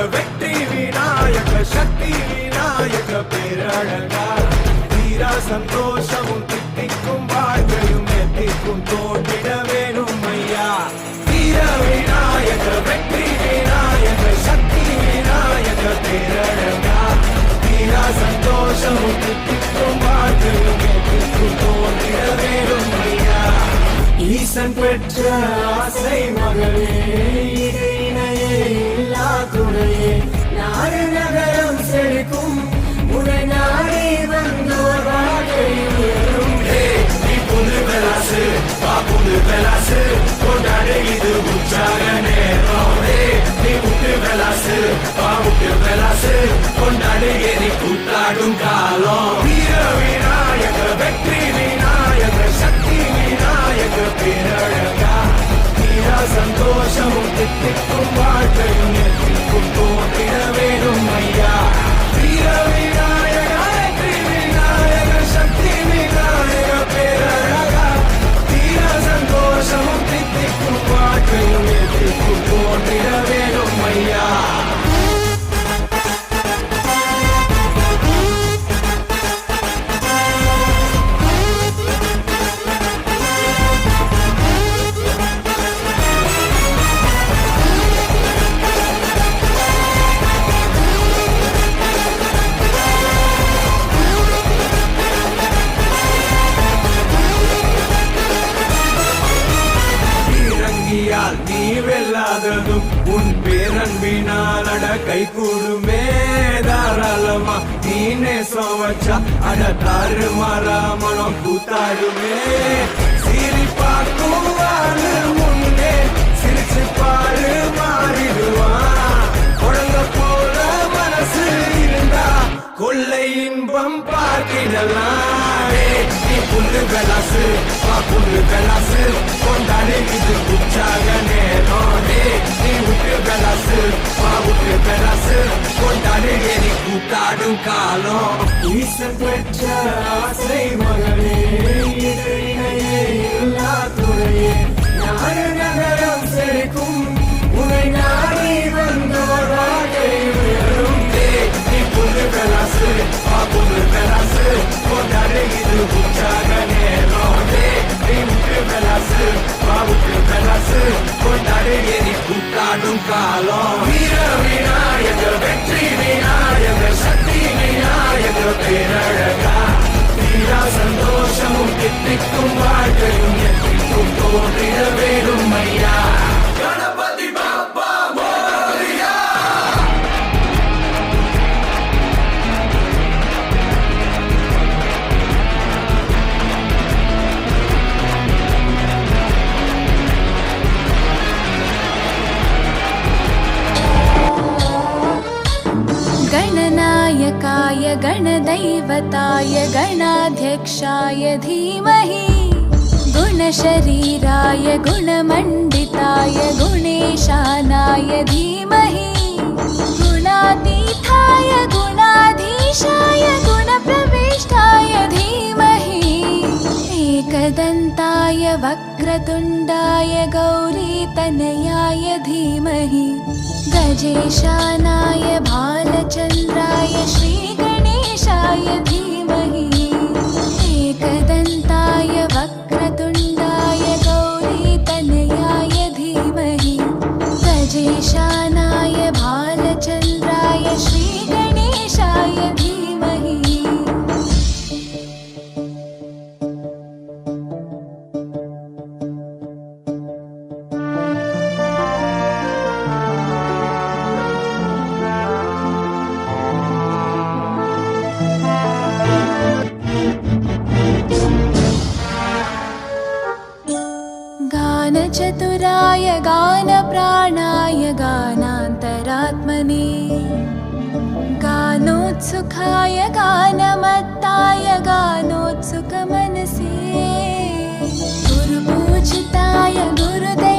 வெற்றி விநாயக சக்தி விநாயக பேரழகா தீரா சந்தோஷமும் தித்திக்கும் வாழ்க்கையும் எத்திக்கும் தோன்றிட வேணும் ஐயா வீர விநாயக வெற்றி விநாயக சக்தி விநாயக பேரழகா தீரா சந்தோஷமும் தித்திக்கும் வாழ்க்கையும் எத்திக்கும் தோன்றிட வேணும் ஐயா ஈசன் பெற்ற ஆசை மகளே இல்லா துணையே நாடு நகரம் செழிக்கும் உனை நாடி வந்தோர் வாழ்க்கையும் நீ புது பெலாசு புது பெலாசு கொண்டாடு இது உற்சாக நேரம் நீ முட்டு பெலாசு முட்டு பெலாசு கொண்டாடு எரி கூத்தாடும் காலம் வீர விநாயக வெற்றி விநாயக சக்தி விநாயக பேரழகா தீரா சந்தோஷமும் தித்திக்கும் வாழ்க்கையும் எத்திக்கும் தோன்றிட வேணும் ஐயா வீர விநாயக வெற்றி விநாயக சக்தி விநாயக பேரழகா தீரா சந்தோஷமும் தித்திக்கும் வாழ்க்கையும் எத்திக்கும் தோன்றிட வேணும் ஐயா நீ வெல்லாததும் உன் பேரன்பினால் அட கை கூடுமே தாராளமா நீனே சோவச்சா அட தாறு மாறா மனம் கூத்தாடுமே சிரி பார்க்குவாரு முன்னே சிரிச்சு பாரு மாறிடுவான் குழந்த போல மனசு இருந்தா கொள்ளை இன்பம் பார்க்கிடலாம் நீ புல்லு பெலாசு புல்லு பெலாசு கொண்டாடு இது உற்சாக நேரம் நீ விட்டு பெலாசு விட்டு பெலாசு கொண்டாடு எரி கூத்தாடும் காலம் ஈசன் பெற்ற ஆசை மகளே இல்லா துறையே நாடு நகரம் செழிக்கும் உனை நாடி வந்தோர் வாழ்க்கை உயரும் நீ புல்லு பெலாசு புல்லு பெலாசு கொண்டாடு இது உற்சாக நேரம் நீ விட்டு பெலாசு விட்டு பெலாசு கொண்டாடு எரி கூத்தாடும் காலம் வீர விநாயக வெற்றி விநாயக சக்தி விநாயக பேரழகா தீரா சந்தோஷமும் தித்திக்கும் வாழ்க்கையும் எத்திக்கும் தோன்றிட வேணும் ஐயா கணபதி பாப்பா மோரியா गणनायकाय गणदैवताय गणाध्यक्षाय धीमहि गुणशरीराय गुणमण्डिताय गुणेशानाय धीमहि गुणातीताय गुणाधीशाय गुणप्रविष्टाय धीमहि एकदन्ताय वक्रतुण्डाय गौरीतनयाय धीमहि गजेशानाय भालचन्द्राय श्रीगणेशाय धीमहि एकदन्ताय वक्रतुण्डाय गौरीतनयाय धीमहि गजेशानाय भालचन्द्राय श्रीगणेशाय धीमहि गानचतुराय गानप्राणाय गानान्तरात्मने गानोत्सुकाय गानमत्ताय गानोत्सुकमनसे गुरुपूजिताय गुरुदैवाय